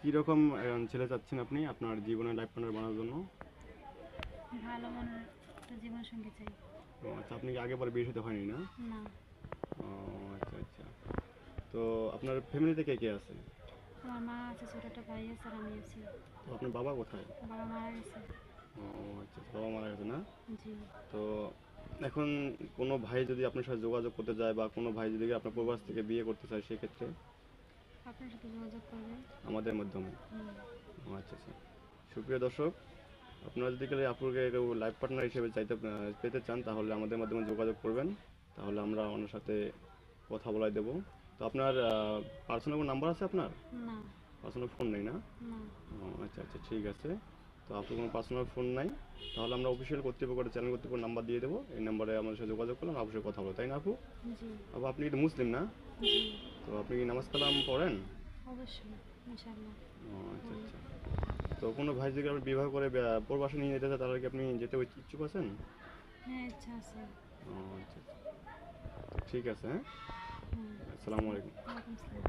কীরকম ছেলে চাচ্ছেন আপনি আপনার জীবনের লাইফ পার্টনার বানানোর জন্য? ভালো মনের একটা জীবন সঙ্গী চাই। ও আচ্ছা, আপনি কি আগে পরে বিয়ে সাথে হয়নি না? না, ও আচ্ছা আচ্ছা। তো আপনার ফ্যামিলিতে কে কে আছে? আমার মা আছে, ছোট একটা ভাই আছে, আর আমি আছি। তো আপনার বাবা কোথায়? বাবা মারা গেছে। ও আচ্ছা আচ্ছা, বাবা মারা গেছে না? জি। তো এখন কোনো ভাই যদি আপনার সাথে যোগাযোগ করতে যায় বা কোনো ভাই যদি আপনার প্রবাস থেকে বিয়ে করতে চায় সেক্ষেত্রে আপনার সাথে যোগাযোগ করবে। আমাদের মাধ্যমে? হুম। ও আচ্ছা আচ্ছা। সুপ্রিয় দর্শক, আপনারা যদি কেউ আপুকে কেউ লাইফ পার্টনার হিসেবে পেতে চান তাহলে আমাদের মাধ্যমে যোগাযোগ করবেন, তাহলে আমরা ওনার সাথে কথা বলাই দেবো। তো আপনার পার্সোনাল কোনো নাম্বার আছে আপনার? না। পার্সোনাল ফোন নেই না? না। ও আচ্ছা আচ্ছা, ঠিক আছে। তো আপনার কোনো পার্সোনাল ফোন নাই, তাহলে আমরা অফিসিয়াল কর্তৃপক্ষের চ্যানেল কর্তৃপক্ষের নাম্বার দিয়ে দেবো, এই নাম্বারে আমাদের সাথে যোগাযোগ করলে আমরা অবশ্যই কথা বলবো, তাই না আপু? জি। আপু আপনি কিন্তু মুসলিম না? জি। তো আপনি কি নামাজ কালাম পড়েন? অবশ্যই, ইনশাআল্লাহ। ও আচ্ছা করি। আচ্ছা। তো কোনো ভাই যদি আপনি বিবাহ করে প্রবাসে নিয়ে যেতে চায় তাহলে কি আপনি যেতে ইচ্ছুক আছেন? হ্যাঁ, ইচ্ছা আছে। ও আচ্ছা আচ্ছা। তো ঠিক আছে, হ্যাঁ। হুম। আসসালামু আলাইকুম। ওয়ালাইকুম আসসালাম।